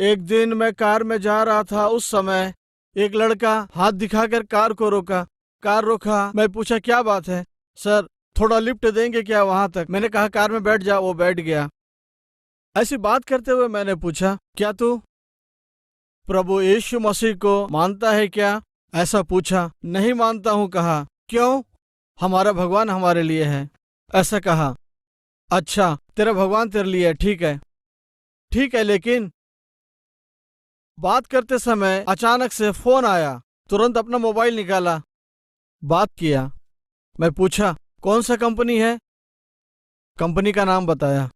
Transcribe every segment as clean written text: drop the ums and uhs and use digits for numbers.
एक दिन मैं कार में जा रहा था, उस समय एक लड़का हाथ दिखाकर कार को रोका। कार रोका, मैं पूछा क्या बात है? सर थोड़ा लिफ्ट देंगे क्या वहां तक? मैंने कहा कार में बैठ जा, वो बैठ गया। ऐसी बात करते हुए मैंने पूछा क्या तू प्रभु यीशु मसीह को मानता है क्या? ऐसा पूछा। नहीं मानता हूँ कहा। क्यों? हमारा भगवान हमारे लिए है, ऐसा कहा। अच्छा तेरा भगवान तेरे लिए है, ठीक है, लेकिन बात करते समय अचानक से फोन आया। तुरंत अपना मोबाइल निकाला, बात किया। मैं पूछा कौन सा कंपनी है? कंपनी का नाम बताया।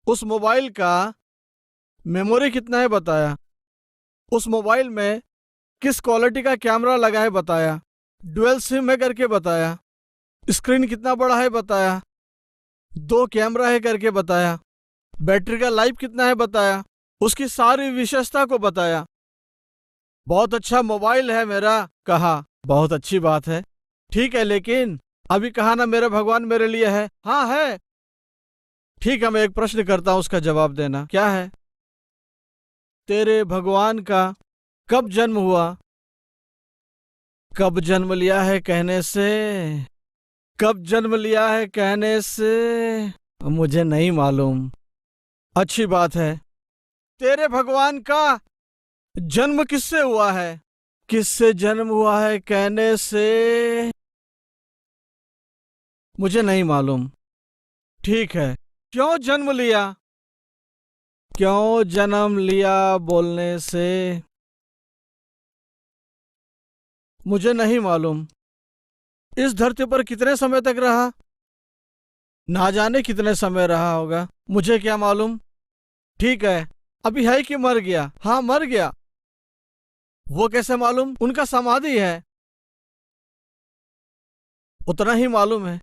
उस मोबाइल का मेमोरी कितना है बताया। उस मोबाइल में किस क्वालिटी का कैमरा लगा है बताया। डुअल सिम है करके बताया। स्क्रीन कितना बड़ा है बताया। 2 कैमरा है करके बताया। बैटरी का लाइफ कितना है बताया। उसकी सारी विशेषता को बताया। बहुत अच्छा मोबाइल है मेरा, कहा। बहुत अच्छी बात है, ठीक है, लेकिन अभी कहा ना मेरा भगवान मेरे लिए है। हाँ है। ठीक है, मैं एक प्रश्न करता हूं, उसका जवाब देना। क्या है? तेरे भगवान का कब जन्म हुआ? कब जन्म लिया है कहने से, कब जन्म लिया है कहने से मुझे नहीं मालूम। अच्छी बात है। तेरे भगवान का जन्म किससे हुआ है? किससे जन्म हुआ है कहने से मुझे नहीं मालूम। ठीक है, क्यों जन्म लिया? क्यों जन्म लिया बोलने से मुझे नहीं मालूम। इस धरती पर कितने समय तक रहा? ना जाने कितने समय रहा होगा, मुझे क्या मालूम। ठीक है, अभी है कि मर गया? हाँ मर गया। वो कैसे मालूम? उनका समाधि है, उतना ही मालूम है।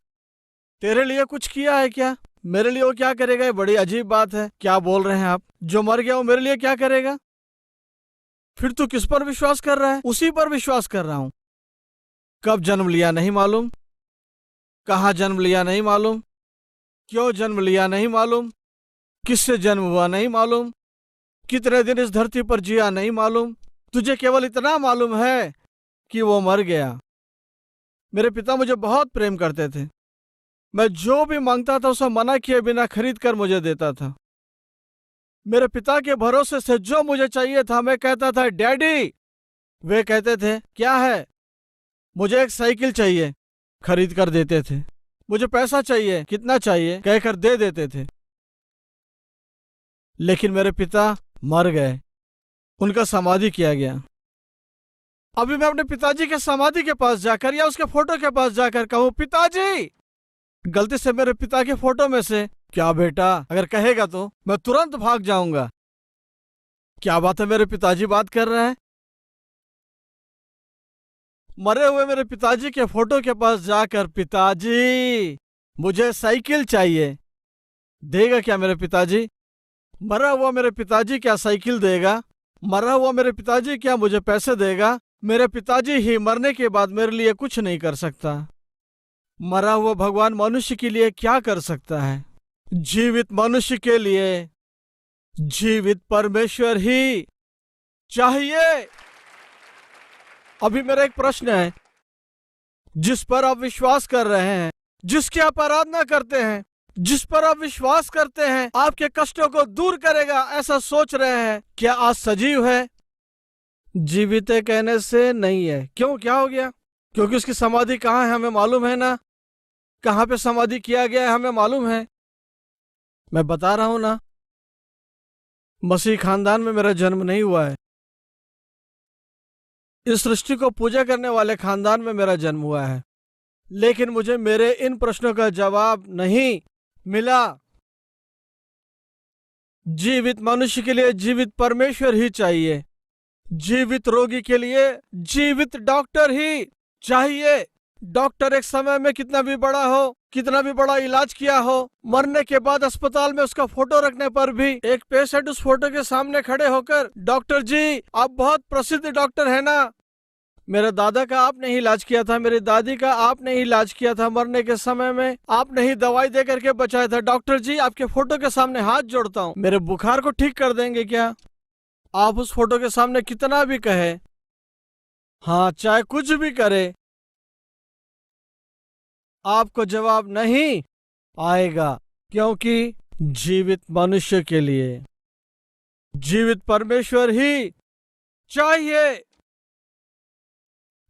तेरे लिए कुछ किया है क्या? मेरे लिए वो क्या करेगा? ये बड़ी अजीब बात है। क्या बोल रहे हैं आप? जो मर गया वो मेरे लिए क्या करेगा? फिर तू किस पर विश्वास कर रहा है? उसी पर विश्वास कर रहा हूं। कब जन्म लिया नहीं मालूम। कहाँ जन्म लिया नहीं मालूम। क्यों जन्म लिया नहीं मालूम। किससे जन्म हुआ नहीं मालूम। कितने दिन इस धरती पर जिया नहीं मालूम। तुझे केवल इतना मालूम है कि वो मर गया। मेरे पिता मुझे बहुत प्रेम करते थे। मैं जो भी मांगता था उसे मना किए बिना खरीद कर मुझे देता था। मेरे पिता के भरोसे से जो मुझे चाहिए था मैं कहता था डैडी। वे कहते थे क्या है? मुझे एक साइकिल चाहिए, खरीद कर देते थे। मुझे पैसा चाहिए, कितना चाहिए कहकर दे देते थे। लेकिन मेरे पिता मर गए, उनका समाधि किया गया। अभी मैं अपने पिताजी के समाधि के पास जाकर या उसके फोटो के पास जाकर कहूं पिताजी, गलती से मेरे पिता के फोटो में से, क्या बेटा अगर कहेगा तो मैं तुरंत भाग जाऊंगा। क्या बात है, मेरे पिताजी बात कर रहे हैं। मरे हुए मेरे पिताजी के फोटो के पास जाकर पिताजी मुझे साइकिल चाहिए, देगा क्या मेरे पिताजी? मरा हुआ मेरे पिताजी क्या साइकिल देगा? मरा हुआ मेरे पिताजी क्या मुझे पैसे देगा? मेरे पिताजी ही मरने के बाद मेरे लिए कुछ नहीं कर सकता। मरा हुआ भगवान मनुष्य के लिए क्या कर सकता है? जीवित मनुष्य के लिए जीवित परमेश्वर ही चाहिए। अभी मेरा एक प्रश्न है, जिस पर आप विश्वास कर रहे हैं, जिसकी आप आराधना करते हैं, जिस पर आप विश्वास करते हैं आपके कष्टों को दूर करेगा, ऐसा सोच रहे हैं, क्या आज सजीव है? जीवित है कहने से नहीं है। क्यों, क्या हो गया? क्योंकि उसकी समाधि कहाँ है हमें मालूम है ना। कहाँ पे समाधि किया गया है हमें मालूम है। मैं बता रहा हूं ना, मसीह खानदान में मेरा जन्म नहीं हुआ है। इस सृष्टि को पूजा करने वाले खानदान में मेरा जन्म हुआ है। लेकिन मुझे मेरे इन प्रश्नों का जवाब नहीं मिला। जीवित मनुष्य के लिए जीवित परमेश्वर ही चाहिए। जीवित रोगी के लिए जीवित डॉक्टर ही चाहिए। डॉक्टर एक समय में कितना भी बड़ा हो, कितना भी बड़ा इलाज किया हो, मरने के बाद अस्पताल में उसका फोटो रखने पर भी एक पेशेंट उस फोटो के सामने खड़े होकर डॉक्टर जी आप बहुत प्रसिद्ध डॉक्टर है ना, मेरे दादा का आपने ही इलाज किया था, मेरी दादी का आपने ही इलाज किया था, मरने के समय में आपने ही दवाई दे करके बचाया था, डॉक्टर जी आपके फोटो के सामने हाथ जोड़ता हूँ, मेरे बुखार को ठीक कर देंगे क्या? आप उस फोटो के सामने कितना भी कहे, हाँ चाहे कुछ भी करे, आपको जवाब नहीं आएगा, क्योंकि जीवित मनुष्य के लिए जीवित परमेश्वर ही चाहिए।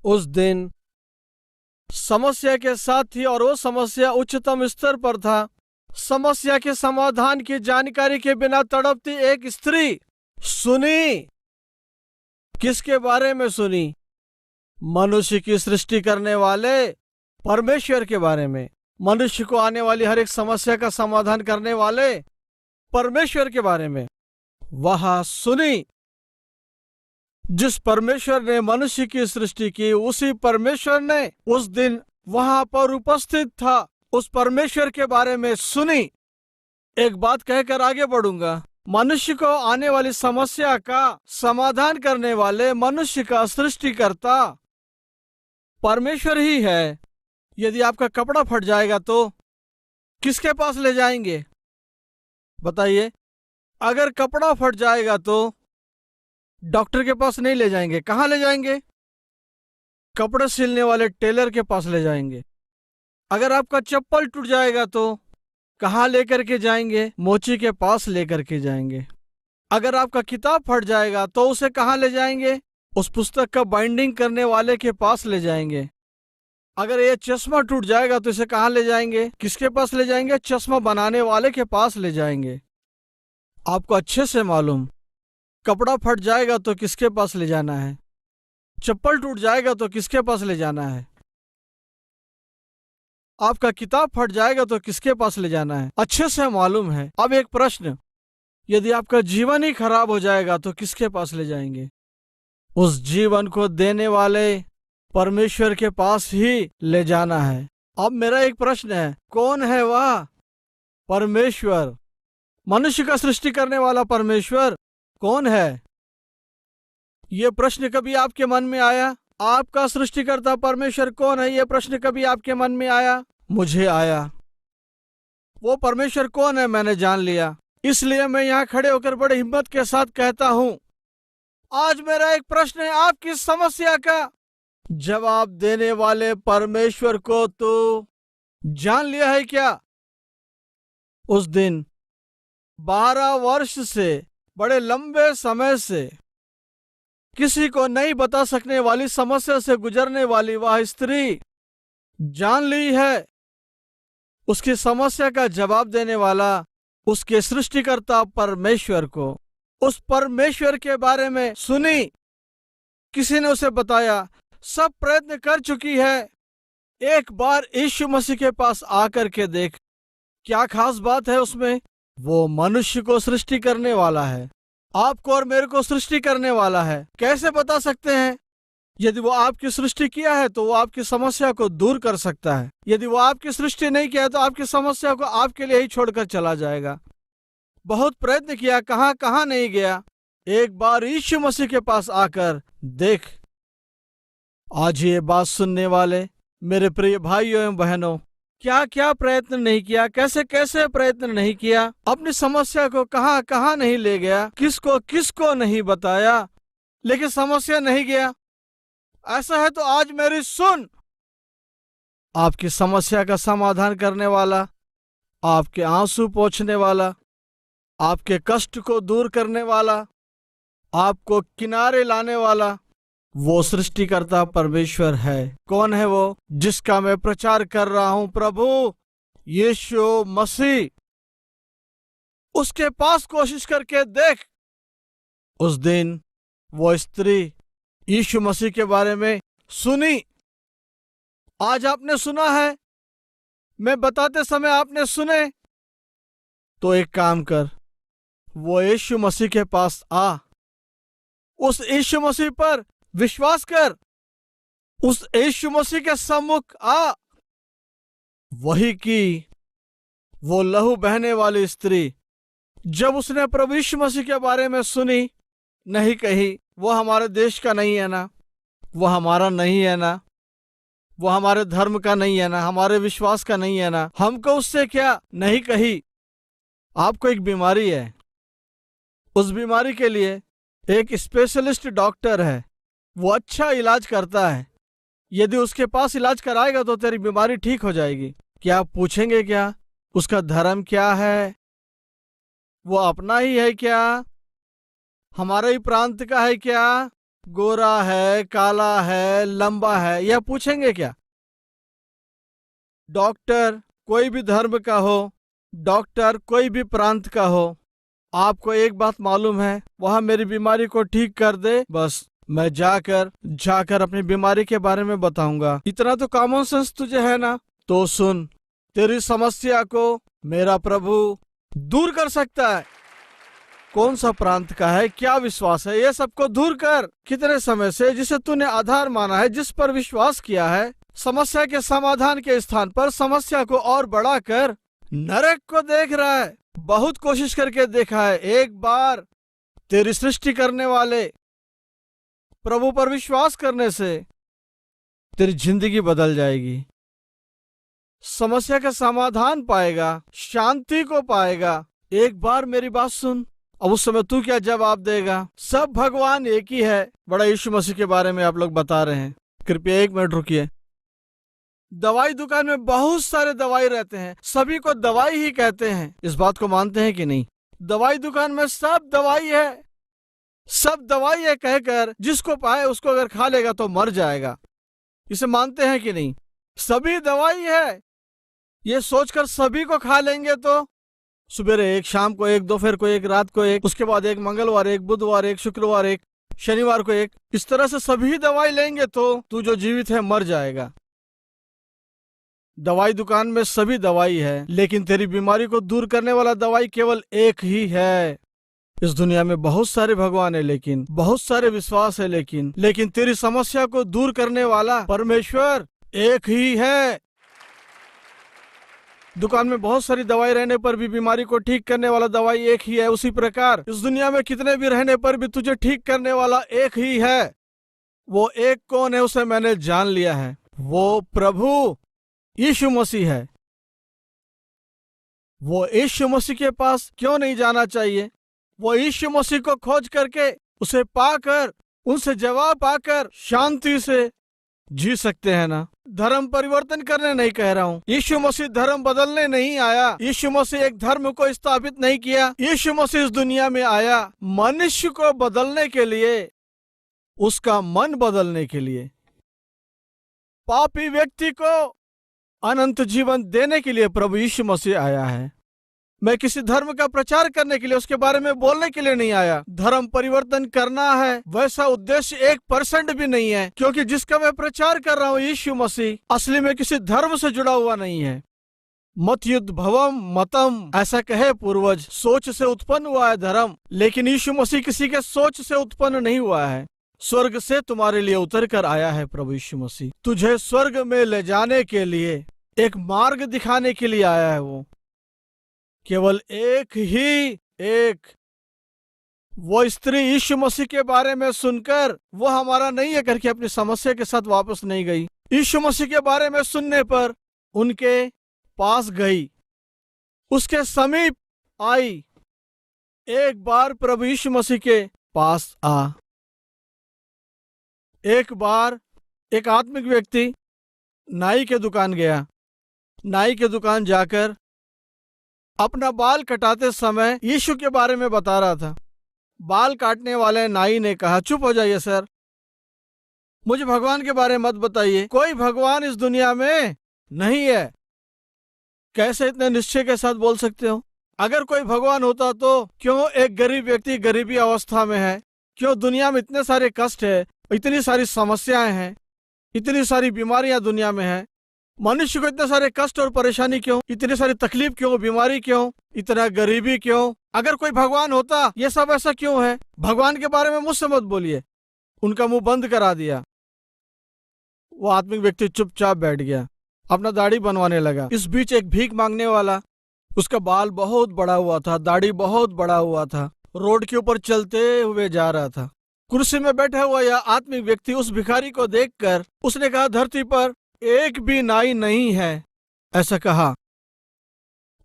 उस दिन समस्या के साथ थी और वो समस्या उच्चतम स्तर पर था। समस्या के समाधान की जानकारी के बिना तड़पती एक स्त्री सुनी। किसके बारे में सुनी? मनुष्य की सृष्टि करने वाले परमेश्वर के बारे में, मनुष्य को आने वाली हर एक समस्या का समाधान करने वाले परमेश्वर के बारे में वह सुनी। जिस परमेश्वर ने मनुष्य की सृष्टि की, उसी परमेश्वर ने उस दिन वहां पर उपस्थित था, उस परमेश्वर के बारे में सुनी। एक बात कहकर आगे बढ़ूंगा। मनुष्य को आने वाली समस्या का समाधान करने वाले मनुष्य का सृष्टिकर्ता परमेश्वर ही है। यदि आपका कपड़ा फट जाएगा तो किसके पास ले जाएंगे? बताइए। अगर कपड़ा फट जाएगा तो डॉक्टर के पास नहीं ले जाएंगे, कहाँ ले जाएंगे? कपड़े सिलने वाले टेलर के पास ले जाएंगे। अगर आपका चप्पल टूट जाएगा तो कहाँ लेकर के जाएंगे? मोची के पास लेकर के जाएंगे। अगर आपका किताब फट जाएगा तो उसे कहाँ ले जाएंगे? उस पुस्तक का बाइंडिंग करने वाले के पास ले जाएंगे। अगर ये चश्मा टूट जाएगा तो इसे कहाँ ले जाएंगे? किसके पास ले जाएंगे? चश्मा बनाने वाले के पास ले जाएंगे। आपको अच्छे से मालूम, कपड़ा फट जाएगा तो किसके पास ले जाना है? चप्पल टूट जाएगा तो किसके पास ले जाना है? आपका किताब फट जाएगा तो किसके पास ले जाना है? अच्छे से मालूम है। अब एक प्रश्न, यदि आपका जीवन ही खराब हो जाएगा तो किसके पास ले जाएंगे? उस जीवन को देने वाले परमेश्वर के पास ही ले जाना है। अब मेरा एक प्रश्न है, कौन है वह परमेश्वर? मनुष्य का सृष्टि करने वाला परमेश्वर कौन है? यह प्रश्न कभी आपके मन में आया? आपका सृष्टिकर्ता परमेश्वर कौन है? यह प्रश्न कभी आपके मन में आया? मुझे आया। वो परमेश्वर कौन है मैंने जान लिया। इसलिए मैं यहाँ खड़े होकर बड़े हिम्मत के साथ कहता हूं, आज मेरा एक प्रश्न है, आपकी समस्या का जवाब देने वाले परमेश्वर को तो जान लिया है क्या? उस दिन 12 वर्ष से, बड़े लंबे समय से किसी को नहीं बता सकने वाली समस्या से गुजरने वाली वह स्त्री जान ली है। उसकी समस्या का जवाब देने वाला उसके सृष्टिकर्ता परमेश्वर को, उस परमेश्वर के बारे में सुनी। किसी ने उसे बताया, सब प्रयत्न कर चुकी है, एक बार यीशु मसीह के पास आकर के देख। क्या खास बात है उसमें? वो मनुष्य को सृष्टि करने वाला है, आपको और मेरे को सृष्टि करने वाला है। कैसे बता सकते हैं? यदि वो आपकी सृष्टि किया है तो वो आपकी समस्या को दूर कर सकता है। यदि वो आपकी सृष्टि नहीं किया है तो आपकी समस्या को आपके लिए ही छोड़कर चला जाएगा। बहुत प्रयत्न किया, कहां कहां नहीं गया। एक बार यीशु मसीह के पास आकर देख। आज ये बात सुनने वाले मेरे प्रिय भाइयों एवं बहनों, क्या क्या प्रयत्न नहीं किया, कैसे कैसे प्रयत्न नहीं किया, अपनी समस्या को कहां कहां नहीं ले गया, किसको किसको नहीं बताया, लेकिन समस्या नहीं गया। ऐसा है तो आज मेरी सुन। आपकी समस्या का समाधान करने वाला, आपके आंसू पोंछने वाला, आपके कष्ट को दूर करने वाला, आपको किनारे लाने वाला वो सृष्टिकर्ता परमेश्वर है। कौन है वो? जिसका मैं प्रचार कर रहा हूं, प्रभु यीशु मसीह। उसके पास कोशिश करके देख। उस दिन वो स्त्री यीशु मसीह के बारे में सुनी। आज आपने सुना है, मैं बताते समय आपने सुने, तो एक काम कर, वो यीशु मसीह के पास आ, उस यीशु मसीह पर विश्वास कर, उस यीशु मसीह के सम्मुख आ। वही की वो लहू बहने वाली स्त्री, जब उसने प्रभु यीशु मसीह के बारे में सुनी, नहीं कही वो हमारे देश का नहीं है ना, वो हमारा नहीं है ना, वो हमारे धर्म का नहीं है ना, हमारे विश्वास का नहीं है ना, हमको उससे क्या, नहीं कही। आपको एक बीमारी है, उस बीमारी के लिए एक स्पेशलिस्ट डॉक्टर है, वो अच्छा इलाज करता है। यदि उसके पास इलाज कराएगा तो तेरी बीमारी ठीक हो जाएगी। क्या आप पूछेंगे क्या उसका धर्म क्या है? वो अपना ही है क्या? हमारे ही प्रांत का है क्या? गोरा है, काला है, लंबा है, यह पूछेंगे क्या? डॉक्टर कोई भी धर्म का हो, डॉक्टर कोई भी प्रांत का हो, आपको एक बात मालूम है, वह मेरी बीमारी को ठीक कर दे, बस मैं जाकर अपनी बीमारी के बारे में बताऊंगा। इतना तो कॉमन सेंस तुझे है ना? तो सुन, तेरी समस्या को मेरा प्रभु दूर कर सकता है। कौन सा प्रांत का है, क्या विश्वास है, ये सबको दूर कर। कितने समय से जिसे तूने आधार माना है, जिस पर विश्वास किया है, समस्या के समाधान के स्थान पर समस्या को और बढ़ाकर नरक को देख रहा है। बहुत कोशिश करके देखा है। एक बार तेरी सृष्टि करने वाले प्रभु पर विश्वास करने से तेरी जिंदगी बदल जाएगी। समस्या का समाधान पाएगा, शांति को पाएगा। एक बार मेरी बात सुन। अब उस समय तू क्या जवाब देगा? सब भगवान एक ही है। बड़ा यीशु मसीह के बारे में आप लोग बता रहे हैं। कृपया 1 मिनट रुकिए। दवाई दुकान में बहुत सारे दवाई रहते हैं, सभी को दवाई ही कहते हैं। इस बात को मानते हैं कि नहीं? दवाई दुकान में सब दवाई है, सब दवाई है कहकर जिसको पाए उसको अगर खा लेगा तो मर जाएगा। इसे मानते हैं कि नहीं? सभी दवाई है, ये सोचकर सभी को खा लेंगे तो सुबह एक, शाम को एक, दोपहर को एक, रात को एक, उसके बाद एक, मंगलवार एक, बुधवार एक, शुक्रवार एक, शनिवार को एक, इस तरह से सभी दवाई लेंगे तो तू जो जीवित है मर जाएगा। दवाई दुकान में सभी दवाई है, लेकिन तेरी बीमारी को दूर करने वाला दवाई केवल एक ही है। इस दुनिया में बहुत सारे भगवान है, लेकिन बहुत सारे विश्वास है, लेकिन तेरी समस्या को दूर करने वाला परमेश्वर एक ही है। दुकान में बहुत सारी दवाई रहने पर भी बीमारी को ठीक करने वाला दवाई एक ही है। उसी प्रकार इस दुनिया में कितने भी रहने पर भी तुझे ठीक करने वाला एक ही है। वो एक कौन है उसे मैंने जान लिया है, वो प्रभु यीशु मसीह है। वो यीशु मसीह के पास क्यों नहीं जाना चाहिए? वो यीशु मसीह को खोज करके उसे पाकर, उनसे जवाब पाकर शांति से जी सकते हैं ना। धर्म परिवर्तन करने नहीं कह रहा हूँ। यीशु मसीह धर्म बदलने नहीं आया। यीशु मसीह एक धर्म को स्थापित नहीं किया। यीशु मसीह इस दुनिया में आया मनुष्य को बदलने के लिए, उसका मन बदलने के लिए, पापी व्यक्ति को अनंत जीवन देने के लिए प्रभु यीशु मसीह आया है। मैं किसी धर्म का प्रचार करने के लिए, उसके बारे में बोलने के लिए नहीं आया। धर्म परिवर्तन करना है वैसा उद्देश्य 1% भी नहीं है, क्योंकि जिसका मैं प्रचार कर रहा हूँ यीशु मसीह असली में किसी धर्म से जुड़ा हुआ नहीं है। मत्युद्ध भवम मतम ऐसा कहे पूर्वज, सोच से उत्पन्न हुआ है धर्म, लेकिन यीशु मसीह किसी के सोच से उत्पन्न नहीं हुआ है। स्वर्ग से तुम्हारे लिए उतर कर आया है प्रभु यीशु मसीह। तुझे स्वर्ग में ले जाने के लिए, एक मार्ग दिखाने के लिए आया है। वो केवल एक ही एक। वो स्त्री यीशु मसीह के बारे में सुनकर वो हमारा नहीं है करके अपनी समस्या के साथ वापस नहीं गई। यीशु मसीह के बारे में सुनने पर उनके पास गई, उसके समीप आई। एक बार प्रभु यीशु मसीह के पास आ। एक बार एक आत्मिक व्यक्ति नाई के दुकान गया। नाई के दुकान जाकर अपना बाल कटाते समय यीशु के बारे में बता रहा था। बाल काटने वाले नाई ने कहा, चुप हो जाइए सर, मुझे भगवान के बारे में मत बताइए। कोई भगवान इस दुनिया में नहीं है। कैसे इतने निश्चय के साथ बोल सकते हो? अगर कोई भगवान होता तो क्यों एक गरीब व्यक्ति गरीबी अवस्था में है? क्यों दुनिया में इतने सारे कष्ट है, इतनी सारी समस्याएं हैं, इतनी सारी बीमारियां दुनिया में है? मनुष्य को इतने सारे कष्ट और परेशानी क्यों? इतनी सारी तकलीफ क्यों? बीमारी क्यों? इतना गरीबी क्यों? अगर कोई भगवान होता ये सब ऐसा क्यों है? भगवान के बारे में मुझसे मत बोलिए। उनका मुंह बंद करा दिया। वो आत्मिक व्यक्ति चुपचाप बैठ गया, अपना दाढ़ी बनवाने लगा। इस बीच एक भीख मांगने वाला, उसका बाल बहुत बड़ा हुआ था, दाढ़ी बहुत बड़ा हुआ था, रोड के ऊपर चलते हुए जा रहा था। कुर्सी में बैठा हुआ यह आत्मिक व्यक्ति उस भिखारी को देखकर उसने कहा, धरती पर एक भी नाई नहीं है, ऐसा कहा।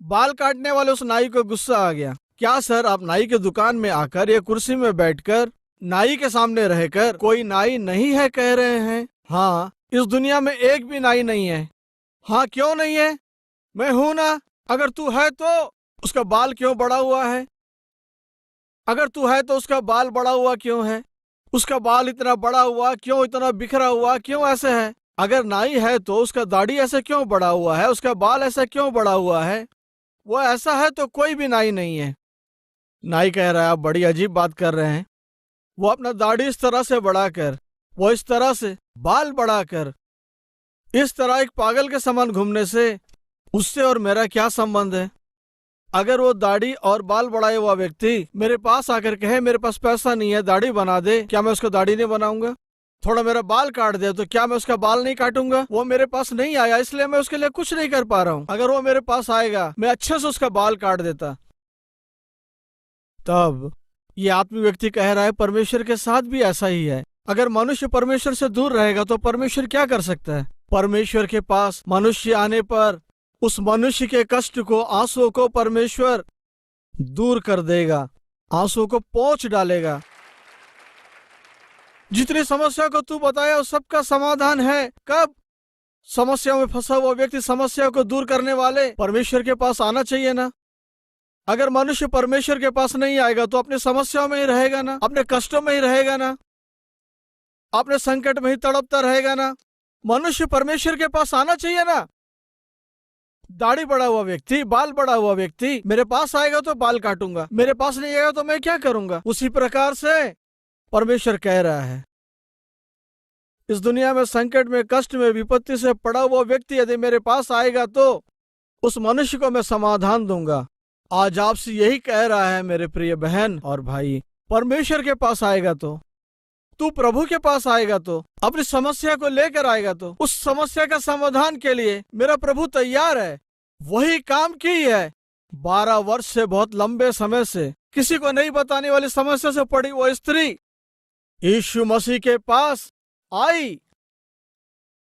बाल काटने वाले उस नाई को गुस्सा आ गया। क्या सर, आप नाई के दुकान में आकर या कुर्सी में बैठकर नाई के सामने रहकर कोई नाई नहीं है कह रहे हैं? हाँ, इस दुनिया में एक भी नाई नहीं है। हाँ, क्यों नहीं है? मैं हूं ना। अगर तू है तो उसका बाल क्यों बड़ा हुआ है? अगर तू है तो उसका बाल बड़ा हुआ क्यों है? उसका बाल इतना बड़ा हुआ क्यों, इतना बिखरा हुआ क्यों ऐसे है? अगर नाई है तो उसका दाढ़ी ऐसे क्यों बड़ा हुआ है, उसका बाल ऐसा क्यों बड़ा हुआ है? वो ऐसा है तो कोई भी नाई नहीं है। नाई कह रहा है, आप बड़ी अजीब बात कर रहे हैं। वो अपना दाढ़ी इस तरह से बढ़ाकर, वो इस तरह से बाल बढ़ाकर, इस तरह एक पागल के समान घूमने से उससे और मेरा क्या संबंध है? अगर वो दाढ़ी और बाल बढ़ाए हुआ व्यक्ति मेरे पास आकर कहे मेरे पास पैसा नहीं है, दाढ़ी बना दे, क्या मैं उसका दाढ़ी नहीं बनाऊंगा? थोड़ा मेरा बाल काट दे तो क्या मैं उसका बाल नहीं काटूंगा? वो मेरे पास नहीं आया इसलिए मैं उसके लिए कुछ नहीं कर पा रहा हूं। अगर वो मेरे पास आएगा मैं अच्छे से उसका बाल काट देता। तब ये आत्मिक व्यक्ति कह रहा है परमेश्वर के साथ भी ऐसा ही है। अगर मनुष्य परमेश्वर से दूर रहेगा तो परमेश्वर क्या कर सकता है? परमेश्वर के पास मनुष्य आने पर उस मनुष्य के कष्ट को, आंसुओं को परमेश्वर दूर कर देगा, आंसुओं को पोंछ डालेगा। जितनी समस्या को तू बताया उस सबका समाधान है। कब? समस्या में फंसा हुआ व्यक्ति समस्या को दूर करने वाले परमेश्वर के पास आना चाहिए ना। अगर मनुष्य परमेश्वर के पास नहीं आएगा तो अपनी समस्याओं में ही रहेगा ना, अपने कष्टों में ही रहेगा ना, अपने संकट में ही तड़पता रहेगा ना। मनुष्य परमेश्वर के पास आना चाहिए ना। दाढ़ी बड़ा हुआ व्यक्ति, बाल बड़ा हुआ व्यक्ति मेरे पास आएगा तो बाल काटूंगा, मेरे पास नहीं आएगा तो मैं क्या करूंगा? उसी प्रकार से परमेश्वर कह रहा है, इस दुनिया में संकट में, कष्ट में, विपत्ति से पड़ा हुआ व्यक्ति यदि मेरे पास आएगा तो उस मनुष्य को मैं समाधान दूंगा। आज आपसे यही कह रहा है मेरे प्रिय बहन और भाई, परमेश्वर के पास आएगा तो, तू प्रभु के पास आएगा तो, अपनी समस्या को लेकर आएगा तो उस समस्या का समाधान के लिए मेरा प्रभु तैयार है। वही काम की है। 12 वर्ष से, बहुत लंबे समय से किसी को नहीं बताने वाली समस्या से पड़ी वो स्त्री यीशु मसीह के पास आई।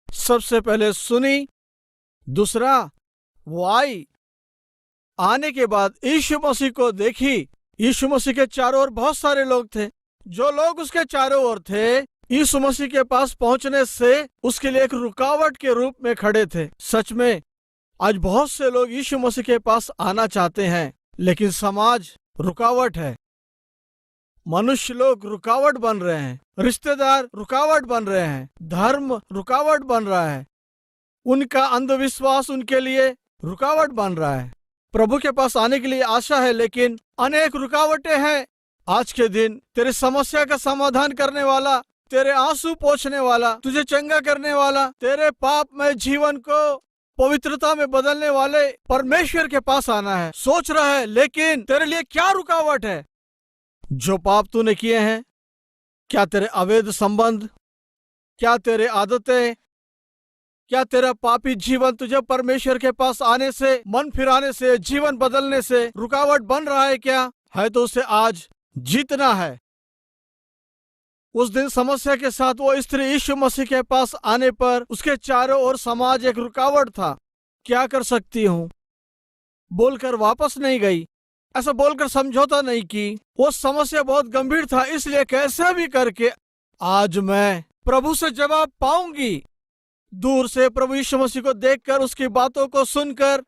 सबसे पहले सुनी, दूसरा वो आई। आने के बाद यीशु मसीह को देखी। यीशु मसीह के चारों ओर बहुत सारे लोग थे। जो लोग उसके चारों ओर थे यीशु मसीह के पास पहुंचने से उसके लिए एक रुकावट के रूप में खड़े थे। सच में आज बहुत से लोग यीशु मसीह के पास आना चाहते हैं लेकिन समाज रुकावट है। मनुष्य लोग रुकावट बन रहे हैं, रिश्तेदार रुकावट बन रहे हैं, धर्म रुकावट बन रहा है, उनका अंधविश्वास उनके लिए रुकावट बन रहा है। प्रभु के पास आने के लिए आशा है लेकिन अनेक रुकावटें हैं। आज के दिन तेरे समस्या का समाधान करने वाला, तेरे आंसू पोंछने वाला, तुझे चंगा करने वाला, तेरे पाप में जीवन को पवित्रता में बदलने वाले परमेश्वर के पास आना है। सोच रहा है लेकिन तेरे लिए क्या रुकावट है? जो पाप तूने किए हैं, क्या तेरे अवैध संबंध, क्या तेरे आदतें, क्या तेरा पापी जीवन तुझे परमेश्वर के पास आने से, मन फिराने से, जीवन बदलने से रुकावट बन रहा है? क्या है तो उसे आज जीतना है। उस दिन समस्या के साथ वो स्त्री यीशु मसीह के पास आने पर उसके चारों ओर समाज एक रुकावट था। क्या कर सकती हूँ बोलकर वापस नहीं गई, ऐसा बोलकर समझौता नहीं की। वो समस्या बहुत गंभीर था इसलिए कैसे भी करके आज मैं प्रभु से जवाब पाऊंगी। दूर से प्रभु यीशु मसीह को देखकर, उसकी बातों को सुनकर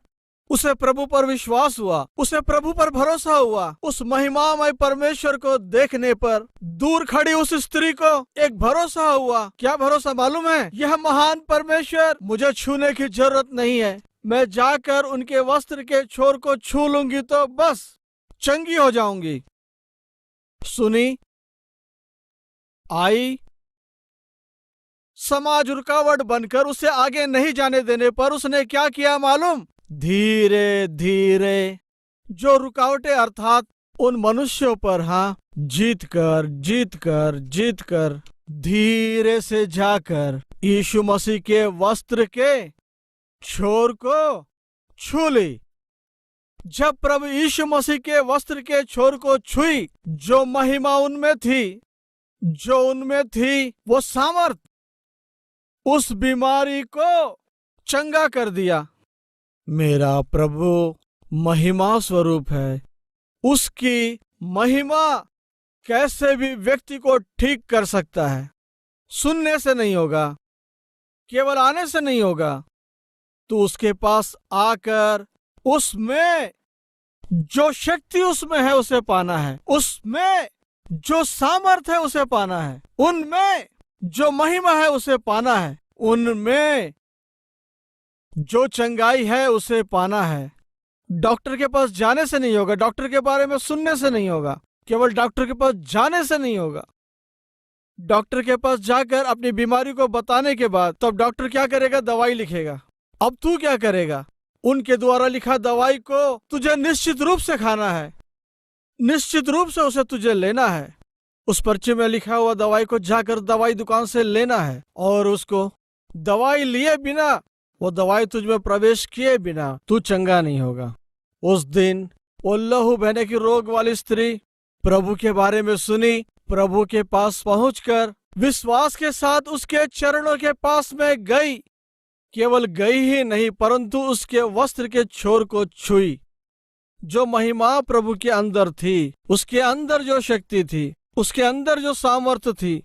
उसे प्रभु पर विश्वास हुआ, उसे प्रभु पर भरोसा हुआ। उस महिमामय परमेश्वर को देखने पर दूर खड़ी उस स्त्री को एक भरोसा हुआ। क्या भरोसा मालूम है? यह महान परमेश्वर, मुझे छूने की जरूरत नहीं है, मैं जाकर उनके वस्त्र के छोर को छू लूंगी तो बस चंगी हो जाऊंगी। सुनी, आई। समाज रुकावट बनकर उसे आगे नहीं जाने देने पर उसने क्या किया मालूम? धीरे धीरे जो रुकावटें अर्थात उन मनुष्यों पर जीत कर धीरे से जाकर यीशु मसीह के वस्त्र के छोर को छू ली। जब प्रभु यीशु मसीह के वस्त्र के छोर को छुई, जो महिमा उनमें थी, वो सामर्थ उस बीमारी को चंगा कर दिया। मेरा प्रभु महिमा स्वरूप है, उसकी महिमा कैसे भी व्यक्ति को ठीक कर सकता है। सुनने से नहीं होगा, केवल आने से नहीं होगा, तो उसके पास आकर उसमें जो शक्ति उसमें है उसे पाना है, उसमें जो सामर्थ है उसे पाना है, उनमें जो महिमा है उसे पाना है, उनमें जो चंगाई है उसे पाना है। डॉक्टर के पास जाने से नहीं होगा, डॉक्टर के बारे में सुनने से नहीं होगा, केवल डॉक्टर के पास जाने से नहीं होगा। डॉक्टर के पास जाकर अपनी बीमारी को बताने के बाद तब डॉक्टर क्या करेगा? दवाई लिखेगा। अब तू क्या करेगा? उनके द्वारा लिखा दवाई को तुझे निश्चित रूप से खाना है, निश्चित रूप से उसे तुझे लेना है। उस पर्चे में लिखा हुआ दवाई को जाकर दवाई दुकान से लेना है, और उसको दवाई लिए बिना, वो दवाई तुझ में प्रवेश किए बिना तू चंगा नहीं होगा। उस दिन वो लहू बहने की रोग वाली स्त्री प्रभु के बारे में सुनी, प्रभु के पास पहुंचकर विश्वास के साथ उसके चरणों के पास में गई। केवल गई ही नहीं, परंतु उसके वस्त्र के छोर को छुई। जो महिमा प्रभु के अंदर थी, उसके अंदर जो शक्ति थी, उसके अंदर जो सामर्थ्य थी,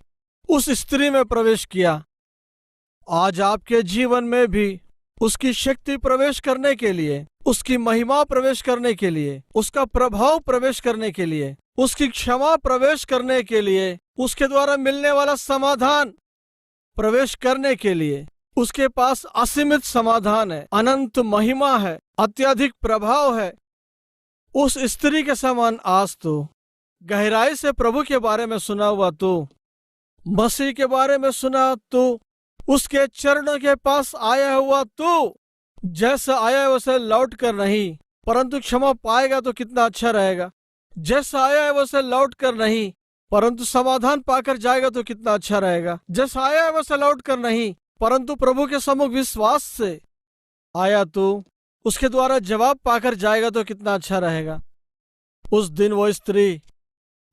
उस स्त्री में प्रवेश किया। आज आपके जीवन में भी उसकी शक्ति प्रवेश करने के लिए, उसकी महिमा प्रवेश करने के लिए, उसका प्रभाव प्रवेश करने के लिए, उसकी क्षमा प्रवेश करने के लिए, उसके द्वारा मिलने वाला समाधान प्रवेश करने के लिए, उसके पास असीमित समाधान है, अनंत महिमा है, अत्यधिक प्रभाव है। उस स्त्री के समान आज तो गहराई से प्रभु के बारे में सुना हुआ, तो मसीह के बारे में सुना, तो उसके चरणों के पास आया हुआ, तो जैसा आया वैसे लौट कर नहीं, परंतु क्षमा पाएगा तो कितना अच्छा रहेगा। जैसा आया है वैसे लौट कर नहीं, परंतु समाधान पाकर जाएगा तो कितना अच्छा रहेगा। जैसा आया है वैसे लौट कर नहीं, परंतु प्रभु के सम्मुख विश्वास से आया तो उसके द्वारा जवाब पाकर जाएगा तो कितना अच्छा रहेगा। उस दिन वो स्त्री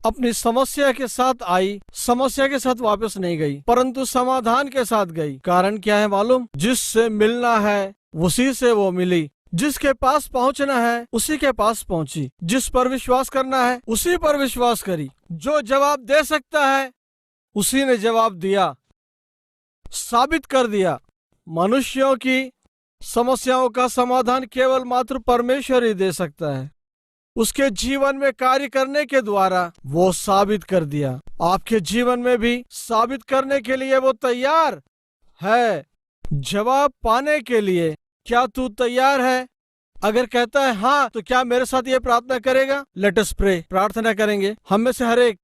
अपनी समस्या के साथ आई, समस्या के साथ वापस नहीं गई, परंतु समाधान के साथ गई। कारण क्या है मालूम? जिससे मिलना है उसी से वो मिली, जिसके पास पहुंचना है उसी के पास पहुंची, जिस पर विश्वास करना है उसी पर विश्वास करी। जो जवाब दे सकता है उसी ने जवाब दिया, साबित कर दिया। मनुष्यों की समस्याओं का समाधान केवल मात्र परमेश्वर ही दे सकता है। उसके जीवन में कार्य करने के द्वारा वो साबित कर दिया। आपके जीवन में भी साबित करने के लिए वो तैयार है। जवाब पाने के लिए क्या तू तैयार है? अगर कहता है हाँ, तो क्या मेरे साथ ये प्रार्थना करेगा? Let us pray. प्रार्थना करेंगे। हम में से हर एक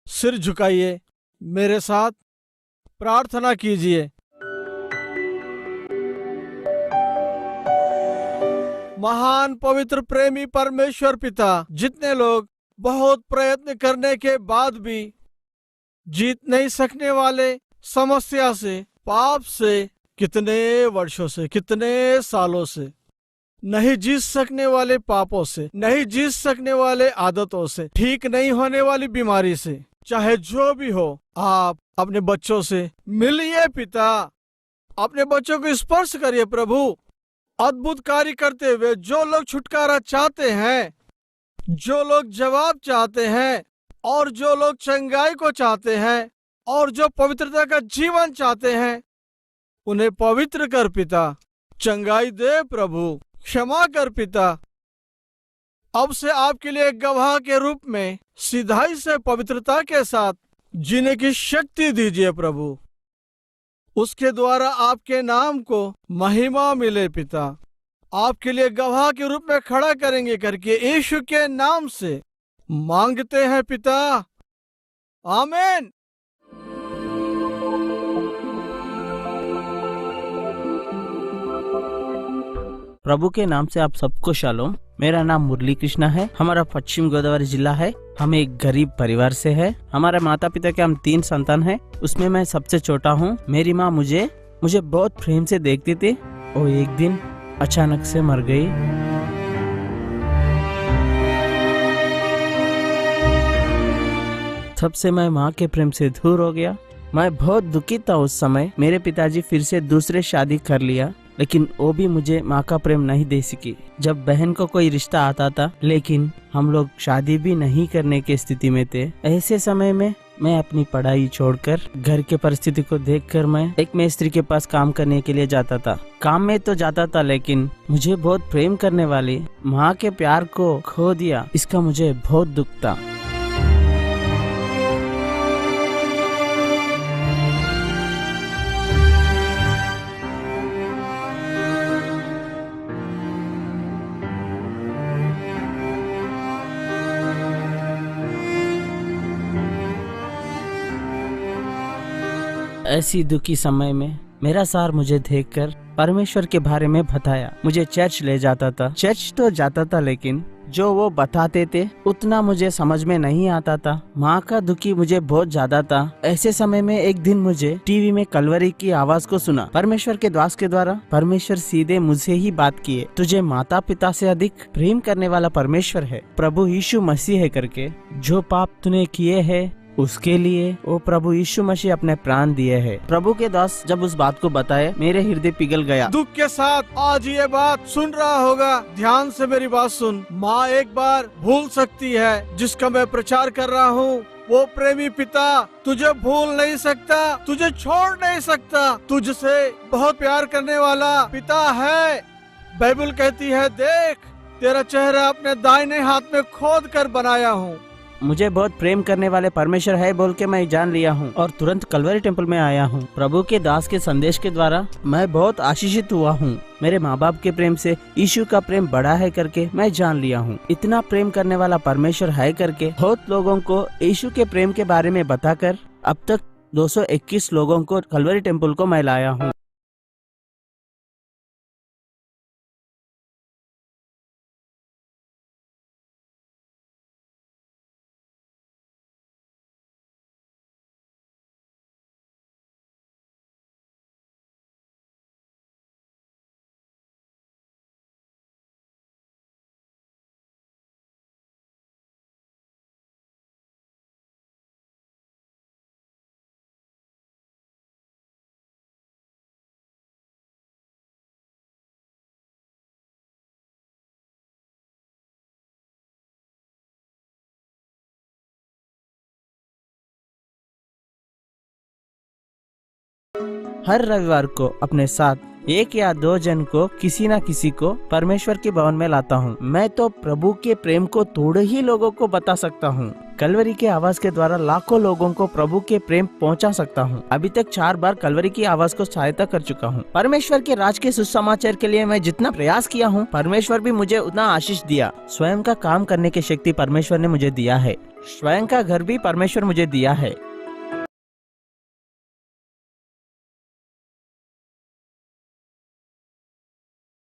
सिर झुकाइए, मेरे साथ प्रार्थना कीजिए। महान पवित्र प्रेमी परमेश्वर पिता, जितने लोग बहुत प्रयत्न करने के बाद भी जीत नहीं सकने वाले समस्या से, पाप से, कितने वर्षों से, कितने सालों से नहीं जीत सकने वाले पापों से, नहीं जीत सकने वाले आदतों से, ठीक नहीं होने वाली बीमारी से, चाहे जो भी हो, आप अपने बच्चों से मिलिए पिता। अपने बच्चों को स्पर्श करिए प्रभु। अद्भुत कार्य करते हुए जो लोग छुटकारा चाहते हैं, जो लोग जवाब चाहते हैं, और जो लोग चंगाई को चाहते हैं, और जो पवित्रता का जीवन चाहते हैं, उन्हें पवित्र कर पिता। चंगाई दे प्रभु, क्षमा कर पिता। अब से आपके लिए एक गवाह के रूप में सीधाई से पवित्रता के साथ जीने की शक्ति दीजिए प्रभु। उसके द्वारा आपके नाम को महिमा मिले पिता। आपके लिए गवाह के रूप में खड़ा करेंगे करके यीशु के नाम से मांगते हैं पिता, आमीन। प्रभु के नाम से आप सबको शालोम। मेरा नाम मुरली कृष्णा है। हमारा पश्चिम गोदावरी जिला है। हम एक गरीब परिवार से है। हमारे माता पिता के हम 3 संतान हैं। उसमें मैं सबसे छोटा हूँ। मेरी माँ मुझे बहुत प्रेम से देखती थी और एक दिन अचानक से मर गई। तब से मैं माँ के प्रेम से दूर हो गया। मैं बहुत दुखी था उस समय। मेरे पिताजी फिर से दूसरे शादी कर लिया। लेकिन वो भी मुझे माँ का प्रेम नहीं दे सकी। जब बहन को कोई रिश्ता आता था, लेकिन हम लोग शादी भी नहीं करने की स्थिति में थे, ऐसे समय में मैं अपनी पढ़ाई छोड़कर घर के परिस्थिति को देखकर मैं एक मिस्त्री के पास काम करने के लिए जाता था। काम में तो जाता था, लेकिन मुझे बहुत प्रेम करने वाली माँ के प्यार को खो दिया, इसका मुझे बहुत दुख था। ऐसी दुखी समय में मेरा सार मुझे देखकर परमेश्वर के बारे में बताया। मुझे चर्च ले जाता था। चर्च तो जाता था, लेकिन जो वो बताते थे उतना मुझे समझ में नहीं आता था। माँ का दुखी मुझे बहुत ज्यादा था। ऐसे समय में एक दिन मुझे टीवी में कलवरी की आवाज को सुना। परमेश्वर के दास के द्वारा परमेश्वर सीधे मुझसे ही बात किए। तुझे माता पिता से अधिक प्रेम करने वाला परमेश्वर है, प्रभु यीशु मसीह है करके। जो पाप तूने किए है उसके लिए वो प्रभु यीशु मसीह अपने प्राण दिए हैं। प्रभु के दास जब उस बात को बताए, मेरे हृदय पिघल गया। दुख के साथ आज ये बात सुन रहा होगा, ध्यान से मेरी बात सुन। माँ एक बार भूल सकती है, जिसका मैं प्रचार कर रहा हूँ। वो प्रेमी पिता तुझे भूल नहीं सकता, तुझे छोड़ नहीं सकता, तुझसे बहुत प्यार करने वाला पिता है। बाइबल कहती है, देख तेरा चेहरा अपने दाहिने हाथ में खोद कर बनाया हूँ। मुझे बहुत प्रेम करने वाले परमेश्वर है बोल के मैं जान लिया हूँ और तुरंत कलवरी टेम्पल में आया हूँ। प्रभु के दास के संदेश के द्वारा मैं बहुत आशीषित हुआ हूँ। मेरे माँ बाप के प्रेम से यीशु का प्रेम बड़ा है करके मैं जान लिया हूँ। इतना प्रेम करने वाला परमेश्वर है करके बहुत लोगों को यीशु के प्रेम के बारे में बताकर अब तक 221 लोगों को कलवरी टेम्पल को मैं लाया हूँ। हर रविवार को अपने साथ 1 या 2 जन को किसी न किसी को परमेश्वर के भवन में लाता हूँ। मैं तो प्रभु के प्रेम को थोड़े ही लोगों को बता सकता हूँ। कलवरी के आवाज के द्वारा लाखों लोगों को प्रभु के प्रेम पहुँचा सकता हूँ। अभी तक 4 बार कलवरी की आवाज को सहायता कर चुका हूँ। परमेश्वर के राज के सुसमाचार के लिए मैं जितना प्रयास किया हूँ, परमेश्वर भी मुझे उतना आशीष दिया। स्वयं का काम करने की शक्ति परमेश्वर ने मुझे दिया है। स्वयं का घर भी परमेश्वर मुझे दिया है।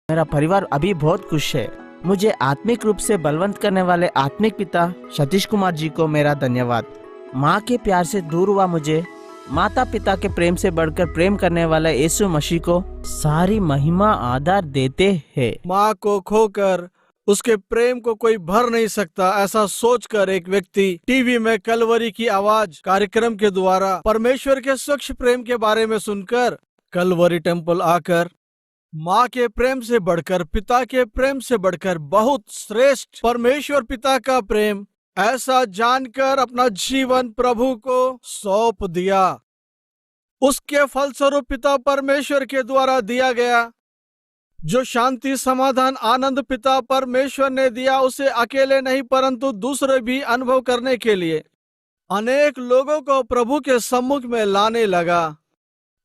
मेरा परिवार अभी बहुत खुश है। मुझे आत्मिक रूप से बलवंत करने वाले आत्मिक पिता सतीश कुमार जी को मेरा धन्यवाद। माँ के प्यार से दूर हुआ मुझे माता पिता के प्रेम से बढ़कर प्रेम करने वाला यीशु मसीह को सारी महिमा आदर देते हैं। माँ को खोकर उसके प्रेम को कोई भर नहीं सकता, ऐसा सोचकर एक व्यक्ति टीवी में कलवरी की आवाज कार्यक्रम के द्वारा परमेश्वर के स्वच्छ प्रेम के बारे में सुनकर कलवरी टेम्पल आकर माँ के प्रेम से बढ़कर, पिता के प्रेम से बढ़कर बहुत श्रेष्ठ परमेश्वर पिता का प्रेम ऐसा जानकर अपना जीवन प्रभु को सौंप दिया। उसके फलस्वरूप पिता परमेश्वर के द्वारा दिया गया जो शांति, समाधान, आनंद पिता परमेश्वर ने दिया, उसे अकेले नहीं परंतु दूसरे भी अनुभव करने के लिए अनेक लोगों को प्रभु के सम्मुख में लाने लगा।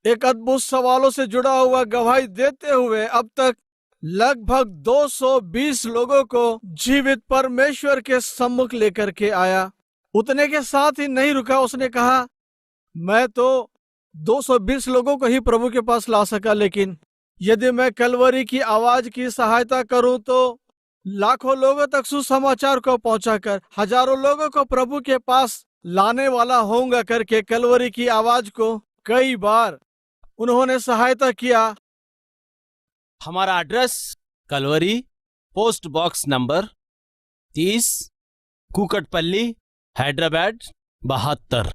एक अद्भुत सवालों से जुड़ा हुआ गवाही देते हुए अब तक लगभग 220 लोगों को जीवित परमेश्वर के सम्मुख लेकर के आया। उतने के साथ ही नहीं रुका, उसने कहा मैं तो 220 लोगों को ही प्रभु के पास ला सका, लेकिन यदि मैं कलवरी की आवाज की सहायता करूं तो लाखों लोगों तक सुसमाचार को पहुंचाकर हजारों लोगों को प्रभु के पास लाने वाला होऊंगा करके कलवरी की आवाज को कई बार उन्होंने सहायता किया। हमारा address Calvary, post box number 30, Kukatpally, Hyderabad 72।